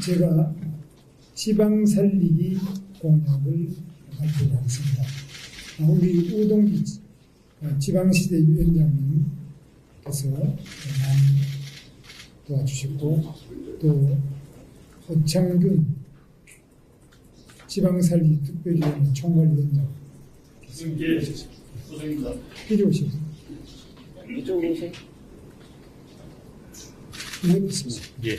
제가 지방 살리기 공약을 발표하겠습니다. 우리 우동기 지방시대 위원장님께서 많이 도와주셨고, 또 허창균 지방살리기 특별위원회 총괄위원장 이리 오십시오. 이쪽으로 오세요. 네, 있습니다. 예.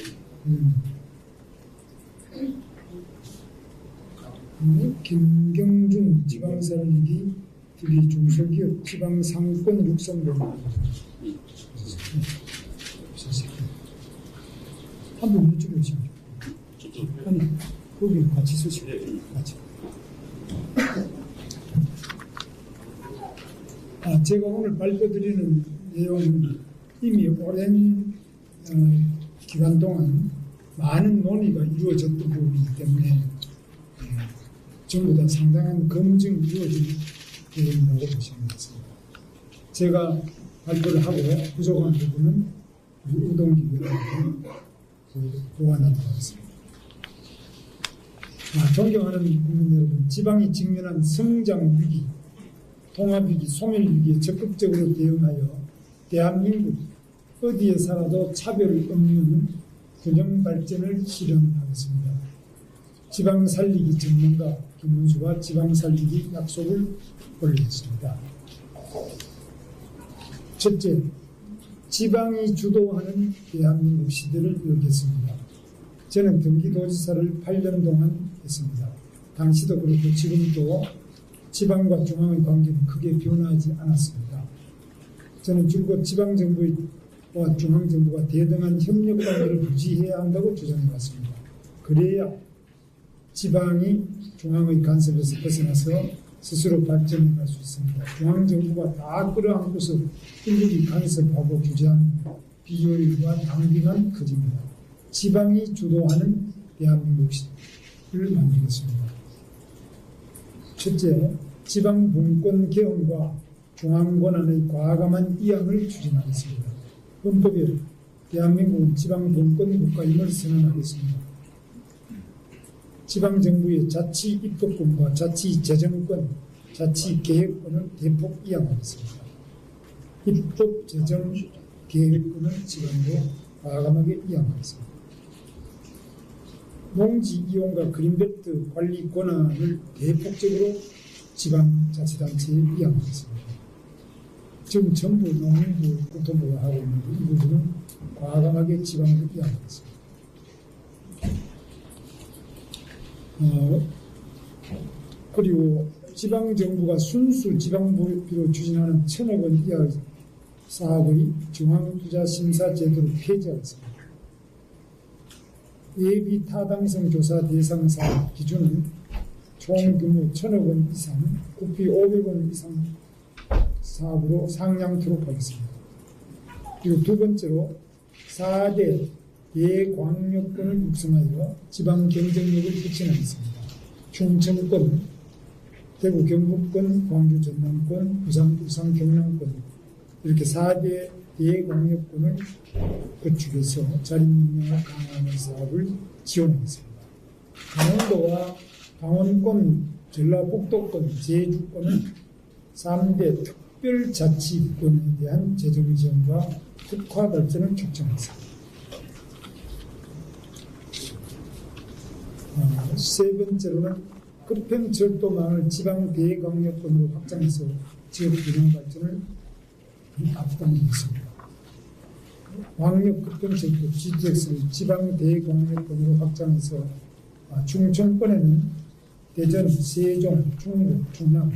김경준 지방살리기 TV 중소기업 지방상권 육성본 한분 이쪽에 오시죠. 아니, 거기 같이 쓰시고 같이. 제가 오늘 발표드리는 내용은 이미 오랜 기간 동안 많은 논의가 이루어졌던 부분이기 때문에 전부 다 상당한 검증이 이루어진 내용이라고 보시면 되겠습니다. 제가 발표를 하고 부족한 부분은 우동기 위원장님 보완하도록 하겠습니다. 존경하는 국민 여러분, 지방이 직면한 성장 위기, 통합 위기, 소멸 위기에 적극적으로 대응하여 대한민국 어디에 살아도 차별 없는 균형 발전을 실현하겠습니다. 지방 살리기 전문가 김문수가 지방 살리기 약속을 올리겠습니다. 첫째, 지방이 주도하는 대한민국 시대를 열겠습니다. 저는 경기도지사를 8년 동안 했습니다. 당시도 그렇고 지금도 지방과 중앙의 관계는 크게 변하지 않았습니다. 저는 줄곧 지방정부와 중앙정부가 대등한 협력 관계를 유지해야 한다고 주장해왔습니다. 그래야 지방이 중앙의 간섭에서 벗어나서 스스로 발전해 갈 수 있습니다. 중앙정부가 다 끌어안고서 일일이 간섭하고 규제하는 비효율과 낭비만 커집니다. 지방이 주도하는 대한민국을 만들겠습니다. 첫째, 지방 분권 개헌과 중앙 권한의 과감한 이양을 추진하겠습니다. 헌법에 대한민국은 지방 분권 국가임을 선언하겠습니다. 지방정부의 자치 입법권과 자치 재정권, 자치 계획권을 대폭 이양하겠습니다. 입법, 재정, 계획권을 지방으로 과감하게 이양하겠습니다. 농지 이용과 그린벨트 관리 권한을 대폭적으로 지방자치단체에 이양하겠습니다. 지금 전부 농림부, 고토부가 하고 있는데 이 부분은 과감하게 지방으로 이양하겠습니다. 그리고 지방정부가 순수 지방비로 추진하는 1,000억 원 이하 사업의 중앙투자심사제도를 폐지하겠습니다. 예비 타당성 조사 대상 사업 기준은 총 규모 1,000억 원 이상, 국비 500원 이상 사업으로 상향토록 하겠습니다. 그리고 두 번째로 4대 대광역권을 육성하여 지방 경쟁력을 혁신하겠습니다. 충청권, 대구 경북권, 광주 전남권, 부산 울산 경남권 이렇게 4대 대광역권을 구축해서 자립능력을 강화하는 사업을 지원하겠습니다. 강원도와 강원권, 전라북도권, 제주권은 3대 특별자치권에 대한 재정 지원과 특화 발전을 촉진하겠습니다. 세 번째로는 급행철도망을 지방 대광역권으로 확장해서 지역 균형 발전을 앞당기겠습니다. 광역 급행철도 GTX를 지방 대광역권으로 확장해서 충청권에는 대전, 세종, 충북, 충남,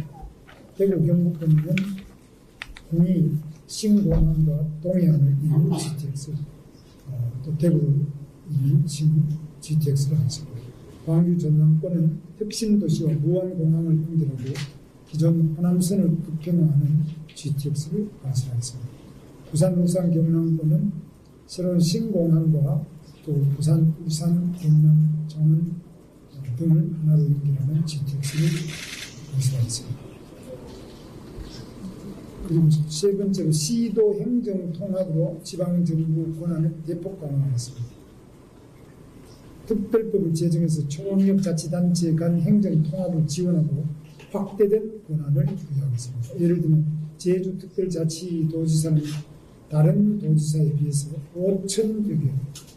대구, 경북권에는 군위, 신공항과 동해안을 이룬 GTX, 또 대구를 이룬 GTX를 하겠습니다. 광주 전남권은 혁신도시와 무안공항을 연결하고 기존 호남선을 급행화하는 GTX를 건설하겠습니다. 부산, 울산, 경남권은 새로운 신공항과 또 부산, 울산, 경남, 창원 등을 하나로 연결하는 GTX를 건설하겠습니다. 그리고 세 번째로 시도 행정 통합으로 지방정부 권한을 대폭 강화하겠습니다. 특별법을 제정해서 초능력자치단체 간 행정 통합을 지원하고 확대된 권한을 부여하겠습니다. 예를 들면 제주특별자치도지사는 다른 도지사에 비해서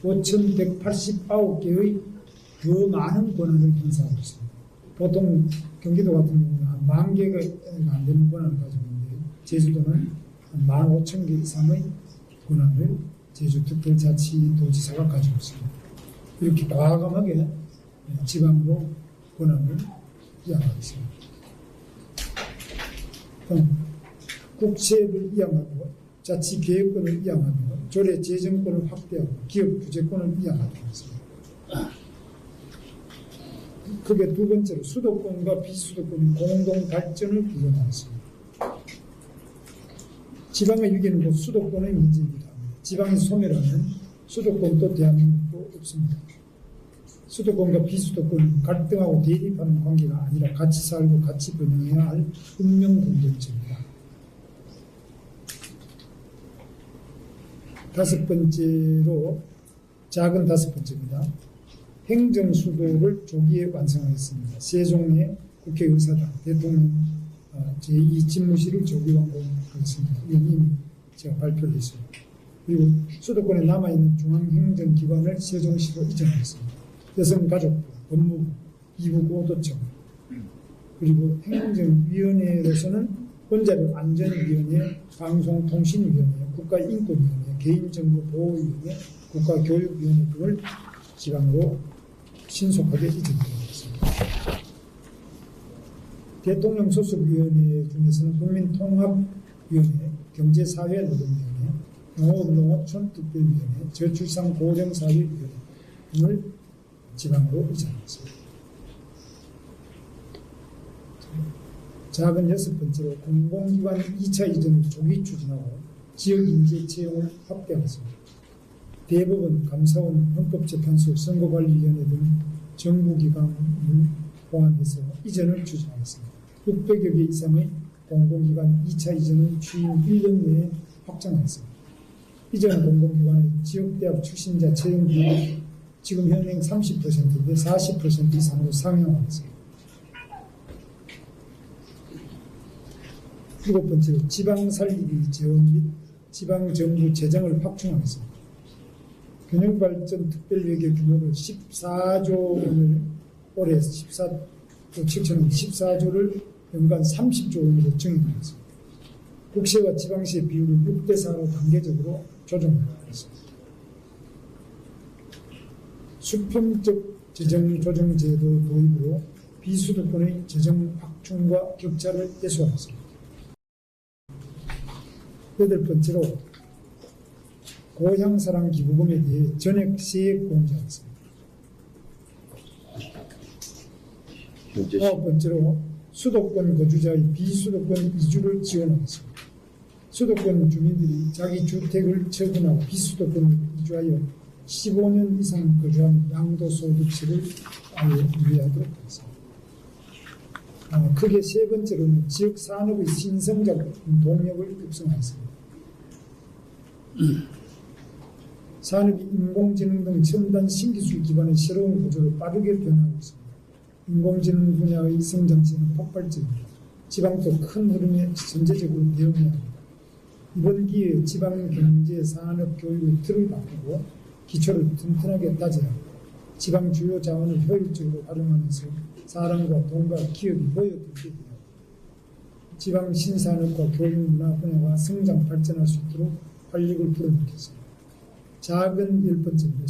5,189개의 더 많은 권한을 행사하고 있습니다. 보통 경기도 같은 경우는 한 10,000개가 안 되는 권한을 가지고 있는데 제주도는 한 15,000개 이상의 권한을 제주특별자치도지사가 가지고 있습니다. 이렇게 과감하게 지방으로 권한을 이양하고 있습니다. 국세를 이양하고 자치계획권을 이양하며 조례 재정권을 확대하고 기업 규제권을 이양하도록 하겠습니다. 크게 두 번째로 수도권과 비수도권의 공동 발전을 구현하겠습니다. 지방의 위기는 곧 수도권의 문제이기도 합니다. 지방이 소멸하면 수도권도 대한민국도 없습니다. 수도권과 비수도권은 갈등하고 대립하는 관계가 아니라 같이 살고 같이 번영해야 할 운명 공동체입니다. 다섯 번째로 작은 다섯 번째입니다. 행정수도를 조기에 완성하겠습니다. 세종의 국회의사당, 대통령 제2집무실을 조기 완공하겠습니다. 이건 이미 제가 발표를 했습니다. 그리고 수도권에 남아있는 중앙행정기관을 세종시로 이전하겠습니다. 여성가족부, 법무부, 이북오도청, 그리고 행정위원회로서는 원자력 안전위원회, 방송통신위원회, 국가인권위원회, 개인정보보호위원회, 국가교육위원회 등을 지방으로 신속하게 이전하겠습니다. 대통령 소속위원회 중에서는 국민통합위원회, 경제사회노동위원회, 농업농어촌특별위원회, 저출산고령사회위원회 등을 지방으로 이전하겠습니다. 작은 여섯 번째로 공공기관 2차 이전을 조기 추진하고 지역인재 채용을 확대하겠습니다. 대법원, 감사원, 헌법재판소, 선거관리위원회 등 정부기관을 포함해서 이전을 추진하겠습니다. 600여 개 이상의 공공기관 2차 이전을 취임 1년 내에 확정하겠습니다. 이전 공공기관의 지역대학 출신자 채용 비율이 지금 현행 30%인데 40% 이상으로 상향하겠습니다. 일곱 번째로 지방살리기 재원 및 지방정부 재정을 확충하겠습니다. 균형발전 특별회계 규모를 14조 원을 올해 14조 7천억 14조를 연간 30조 원으로 증액하겠습니다. 국세와 지방세 비율을 6대4로 단계적으로 조정하겠습니다. 수평적 재정 조정 제도 도입으로 비수도권의 재정 확충과 격차를 해소하겠습니다. 여덟 번째로 고향사랑 기부금에 대해 전액 세액 공제하겠습니다. 아홉 번째로 수도권 거주자의 비수도권 이주를 지원하겠습니다. 수도권 주민들이 자기 주택을 처분하고 비수도권을 이주하여 15년 이상 거주한 양도소득세를 아예 유예하도록 하겠습니다. 크게 세 번째로는 지역산업의 신성장 동력을 육성하겠습니다. 산업이 인공지능 등 첨단 신기술 기반의 새로운 구조로 빠르게 변화하고 있습니다. 인공지능 분야의 성장세는 폭발적입니다. 지방도 큰 흐름에 전제적으로 대응해야 합니다. 이번 기회에 지방 경제, 산업, 교육의 틀을 바꾸고 기초를 튼튼하게 다져야 합니다. 지방 주요 자원을 효율적으로 활용하면서 사람과 돈과 기업이 모여들게 되어 지방 신산업과 교육 문화 분야가 성장 발전할 수 있도록 활력을 불어넣겠습니다. 작은 열 번째입니다.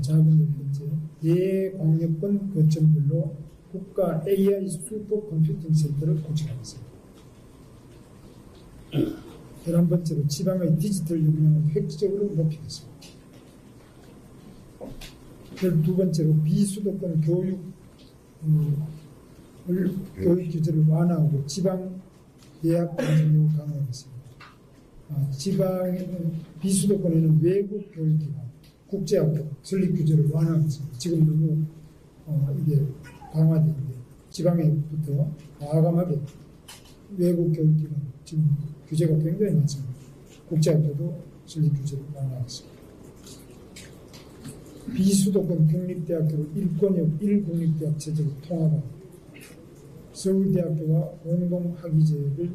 작은 열 번째 대광역권 거점별로 국가 AI 슈퍼컴퓨팅 센터를 구축하겠습니다. 11번째로 지방의 디지털 역량을 획기적으로 높이겠습니다. 12번째로 비수도권 교육 규제를 완화하고 지방 대학 경쟁력을 강화하겠습니다. 지방에는 비수도권에는 외국 교육기관, 국제학교 설립 규제를 완화하겠습니다. 지금 너무 이게 강화되는데 지방에부터 과감하게 외국 교육기관 지금 규제가 굉장히 많습니다. 국제학교도 설립 규제를 완화하겠습니다. 비수도권 국립대학교를 일권역 1국립대학 체제로 통합하고 서울대학교와 공동학위제를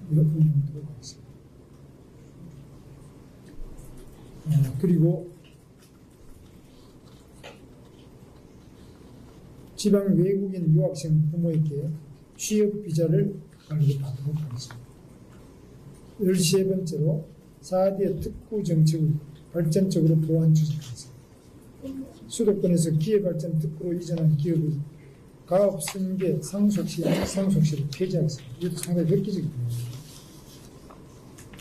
운영하도록 하겠습니다. 그리고 지방 외국인 유학생 부모에게 취업비자를 발급하도록 하겠습니다. 13번째로 4대 특구 정책을 발전적으로 보완 추진하겠습니다. 수도권에서 기회발전 특구로 이전한 기업의 가업 승계 상속시를 폐지하겠습니다. 이것도 상당히 획기적이에요.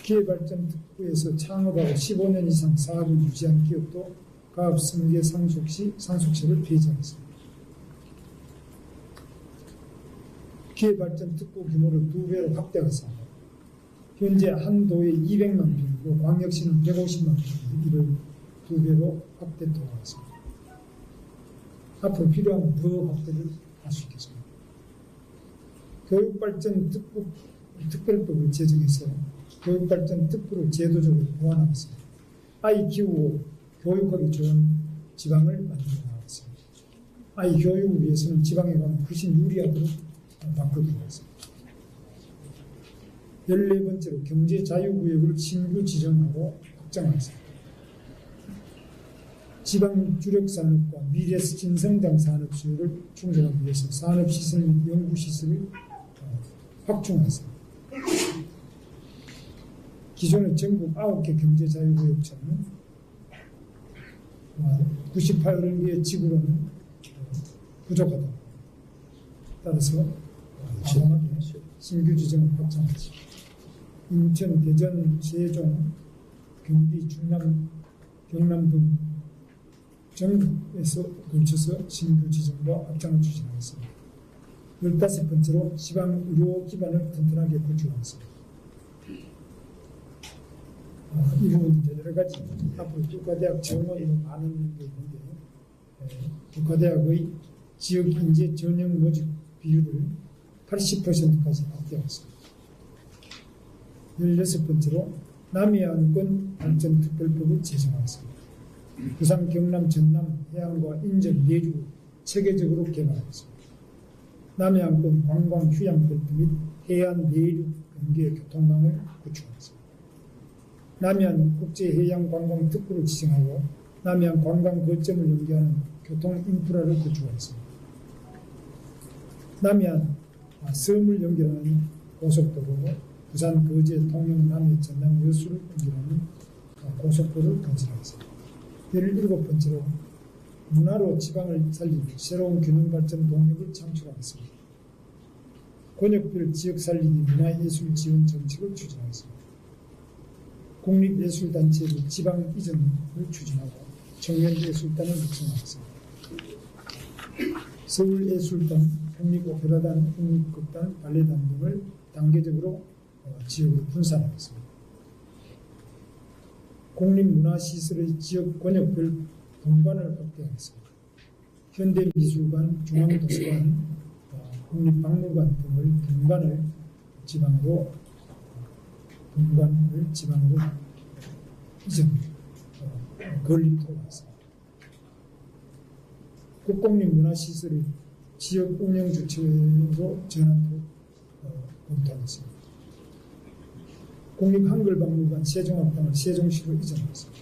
기회발전 특구에서 창업하고 15년 이상 사업을 유지한 기업도 가업 승계 상속시를 폐지하겠습니다. 기회발전 특구 규모를 2배로 확대하겠습니다. 현재 한 도에 200만 평이고 광역시는 150만 평, 이를 2배로 확대토록 하겠습니다. 앞으로 필요한 더 확대를 할 수 있겠습니다. 교육발전 특별법을 제정해서 교육발전 특구를 제도적으로 보완하겠습니다. 아이 키우고 교육하기 좋은 지방을 만들어 나가겠습니다. 아이 교육을 위해서는 지방에 가면 훨씬 유리하도록 바꾸도록 하겠습니다. 14번째로 경제자유구역을 신규 지정하고 확장하겠습니다. 지방 주력산업과 미래 신성장 산업 수요를 충족하기 위해서 산업시설 및 연구시설을 확충하겠습니다. 기존의 전국 9개 경제자유구역처럼 98개의 지구로는 부족하다. 따라서 신규 지정을 확장하겠습니다. 인천, 대전, 세종, 경기, 충남, 경남 등 전국에서 걸쳐서 신규 지정과 확장을 추진하겠습니다. 15번째로 지방 의료 기반을 튼튼하게 구축하겠습니다. 이 부분 여러 가지 앞으로 국가대학 정원이 많은 게 있는데 국가대학의 지역 인재 전형 모집 비율을 80%까지 확대하겠습니다. 16번째로 남해안권 발전특별법을 제정하겠습니다. 부산, 경남, 전남, 해안과 인접, 내주 체계적으로 개발하겠습니다. 남해안권 관광 휴양벨트 및 해안 내륙 연계 교통망을 구축하겠습니다. 남해안 국제해양관광 특구를 지정하고 남해안 관광 거점을 연계하는 교통 인프라를 구축하겠습니다. 남해안 섬을 연결하는 고속도로, 부산 거제 통영 남해 전남 여수를 연결하는 고속도로를 건설하겠습니다. 17번째로 문화로 지방을 살리는 새로운 균형 발전 동력을 창출하겠습니다. 권역별 지역 살리기 문화예술 지원 정책을 추진하겠습니다. 국립예술단체의 지방 이전을 추진하고 청년예술단을 육성하겠습니다. 서울예술단, 국립오페라단, 국립극단, 발레단 등을 단계적으로 지역으로 분산하겠습니다. 국립문화시설의 지역 권역별 본관을 확대하겠습니다. 현대미술관, 중앙도서관, 국립박물관 등의 본관을 지방으로 이전 건립토록 하겠습니다. 국공립문화시설의 지역 운영 주체로 전환토록 검토하겠습니다. 국립한글박물관 세종학당을 세종시로 이전하겠습니다.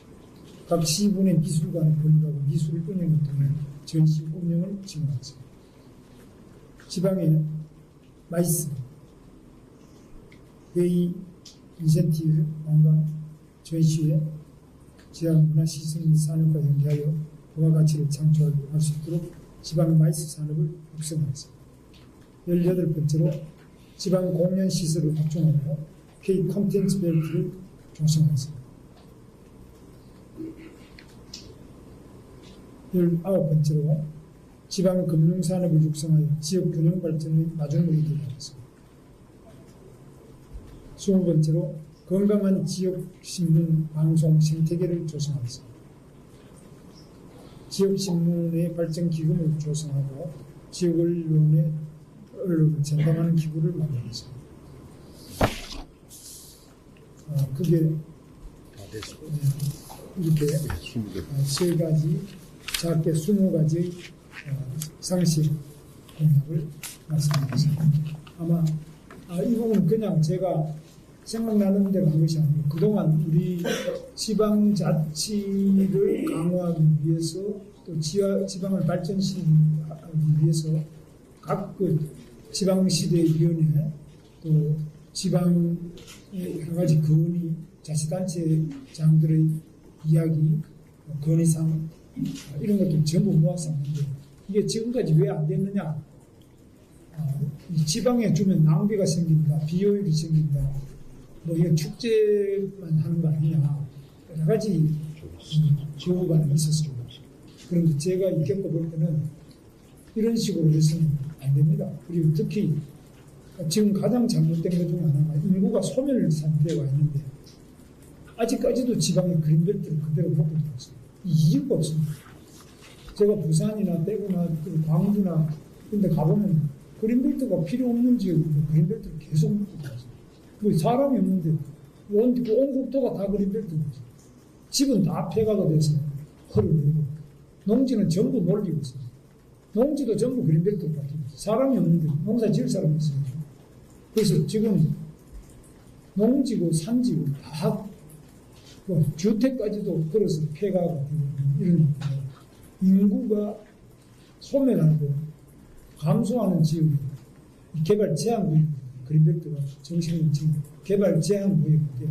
각 시군의 미술관을 건립하고 미술 운영을 통해 전시 운영을 지원하겠습니다. 지방의 마이스, 회의, 인센티브, 관광, 전시회, 지방 문화시설 및 산업과 연계하여 부가가치를 창출할 수 있도록 지방 마이스 산업을 육성하겠습니다. 18번째로 지방 공연시설을 확충하고 K 콘텐츠 벨트를 조성하겠습니다. 19번째로 지방 금융산업을 육성하여 지역 균형 발전의 마중물이 되게 하겠습니다. 20번째로 건강한 지역 신문, 방송, 생태계를 조성하겠습니다. 지역 신문의 발전 기금을 조성하고 지역 언론을 전담하는 기구를 만들겠습니다. 그게 이렇게 세 가지 작게 20가지의 상식 공약을 말씀드리겠습니다. 아마 이 부분은 그냥 제가 생각나는 대로 한 것이 아니고 그동안 우리 지방자치를 강화하기 위해서 또 지방을 발전시키기 위해서 각 지방시대위원회 또 지방의 여러 가지 건의 자치단체장들의 이야기 건의사항 이런 것들 전부 모아서 하는데 이게 지금까지 왜 안 됐느냐? 이 지방에 주면 낭비가 생긴다, 비효율이 생긴다, 뭐 이건 축제만 하는 거 아니냐 여러 가지 조우가 있었어요. 그런데 제가 겪어볼 때는 이런 식으로 해서는 안 됩니다. 그리고 특히 지금 가장 잘못된 것 중에 하나가 인구가 소멸 상태에 와 있는데 아직까지도 지방의 그린벨트를 그대로 먹고 있어요. 이유가 없습니다. 제가 부산이나 대구나 광주나 이런 데 가보면 그린벨트가 필요 없는 지역인데 그린벨트를 계속 먹고 있어요. 뭐 사람이 없는데 온 국토가 다 그린벨트고 집은 다 폐가가 돼서 헐을 내고 농지는 전부 몰리고 있어요. 농지도 전부 그린벨트로 바뀌고 있어요. 사람이 없는데 농사 지을 사람이 있어요. 그래서 지금 농지고 산지고 다 주택까지도 걸어서 폐가가 되고 이런 인구가 소멸하고 감소하는 지역이 개발 제한 구역 그린벨트가 정신을 지금 개발 제한 구역인데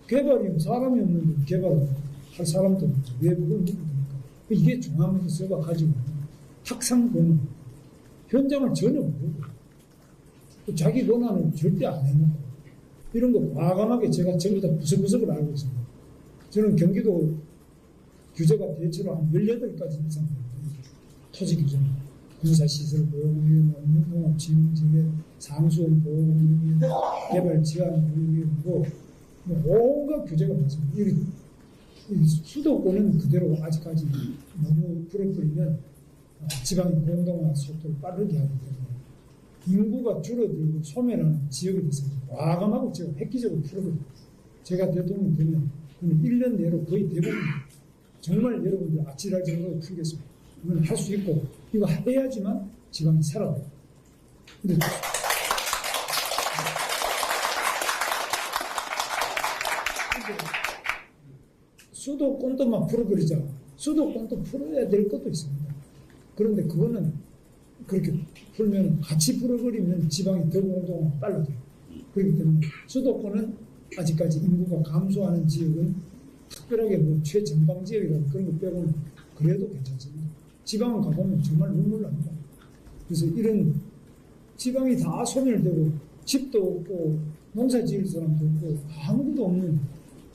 개발이면 사람이 없는데 개발을 할 사람도 없죠. 왜 그걸 누구 됩니까? 이게 중앙에서가 가지고 있는 탁상공은 현장을 전혀 모르고 자기 권한은 절대 안 해놓고 이런 거 과감하게 제가 전부 다 구석구석을 알고 있습니다. 저는 경기도 규제가 대체로 한 18가지 이상 토지 규제, 군사시설 보호구역, 농업지능지회, 상수원 보호구역, 개발 제한 구역이고 온갖 규제가 많습니다. 이 수도권은 그대로 아직까지 너무 풀어버리면 지방의 공동화 속도를 빠르게 하기 때문에 인구가 줄어들고 소멸하는 지역에 대해서 과감하고 제가 획기적으로 풀어버립니다. 제가 대통령 되면 그는 1년 내로 거의 대부분 정말 여러분들 아찔할 정도로 풀겠습니다. 이건 할 수 있고 이거 해야지만 지방이 살아요. 근데 수도권도만 풀어버리자. 수도권도 풀어야 될 것도 있습니다. 그런데 그거는 그렇게 풀면 같이 풀어버리면 지방이 더 공동화 빨라져요. 그렇기 때문에 수도권은 아직까지 인구가 감소하는 지역은 특별하게 뭐 최전방 지역이라는 그런 거 빼고는 그래도 괜찮습니다. 지방은 가보면 정말 눈물 납니다. 그래서 이런 지방이 다 소멸되고 집도 없고 농사 지을 사람도 없고 아무것도 없는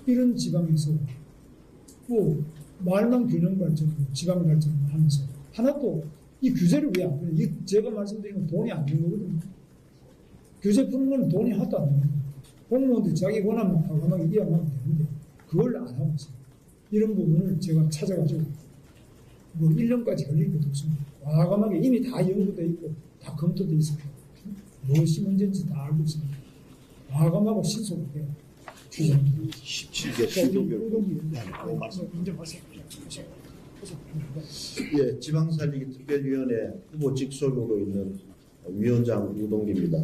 이런 지방에서 뭐 말만 균형 발전이고 지방 발전을 하면서 하나도 이 규제를 왜 안 풀어요? 제가 말씀드린 건 돈이 안 드는 거거든요. 규제 푸는 건 돈이 하나도 안 드는 거예요. 공무원들이 자기 권한만 과감하게 이양하면 되는데 그걸 안 하고 있어요. 이런 부분을 제가 찾아가지고 뭐 1년까지 걸릴 것도 없습니다. 과감하게 이미 다 연구되어 있고 다 검토되어 있습니다. 무엇이 문제인지 다 알고 있습니다. 과감하고 신속하게 추진합니다. 17개 시도별 예, 지방살리기 특별위원회 후보 직속으로 있는 위원장 우동기입니다.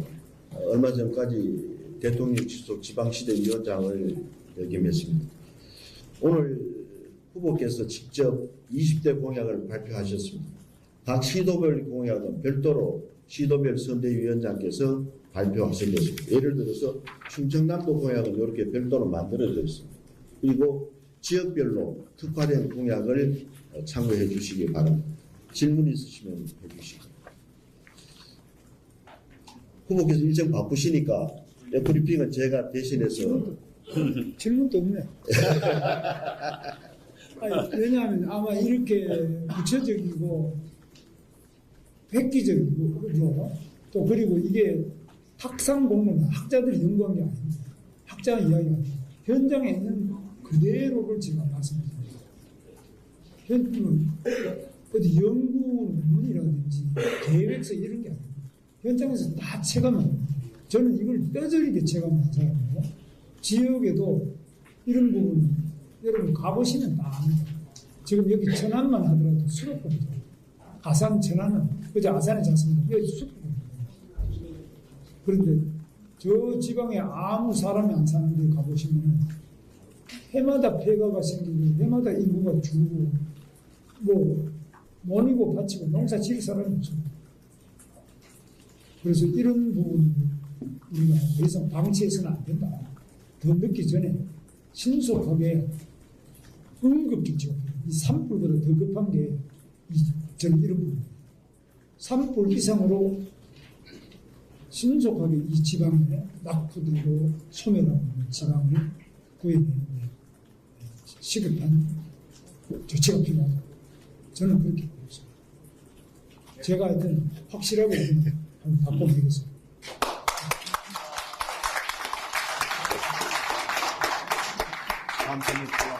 얼마 전까지 대통령 직속 지방시대위원장을 역임했습니다. 오늘 후보께서 직접 20대 공약을 발표하셨습니다. 각 시도별 공약은 별도로 시도별 선대위원장께서 발표하실 것입니다. 예를 들어서 충청남도 공약은 이렇게 별도로 만들어져 있습니다. 그리고 지역별로 특화된 공약을 참고해 주시기 바랍니다. 질문 있으시면 해주시기 바랍니다. 후보께서 일정 바쁘시니까 브리핑은 제가 대신해서 질문도 없네. 아니, 왜냐하면 아마 이렇게 구체적이고 획기적이고 또 그리고 이게 학상 공부는 학자들이 연구한 게 아닙니다. 학자 이야기가 아닙니다. 현장에 있는 그대로를 제가 말씀드립니다. 어디 연구 논문이라든지 계획서 이런 게 아닙니다. 현장에서 다 체감합니다. 저는 이걸 뼈저리게 체감하는 사람이고 지역에도 이런 부분 여러분 가보시면 다 압니다. 지금 여기 천안만 하더라도 수도권이죠. 아산 천안은 그저 아산에 잤습니다. 여기 수도권. 그런데 저 지방에 아무 사람이 안 사는 데 가보시면 해마다 폐가가 생기고 해마다 인구가 줄고 뭐 모니고 바치고 농사 지을 사람이 없습니다. 그래서 이런 부분을 우리가 더 이상 방치해서는 안 된다. 더 늦기 전에 신속하게 응급조치가 이 산불보다 더 급한 게 저는 이런 부분입니다. 산불 이상으로 신속하게 이 지방에 낙후되고 소멸하고 있는 지방을 구해내는 시급한 조치가 필요하다. 저는 그렇게 보고 있습니다. 제가 하여튼 확실하게 한번 바꿔드리겠습니다. 다음 질문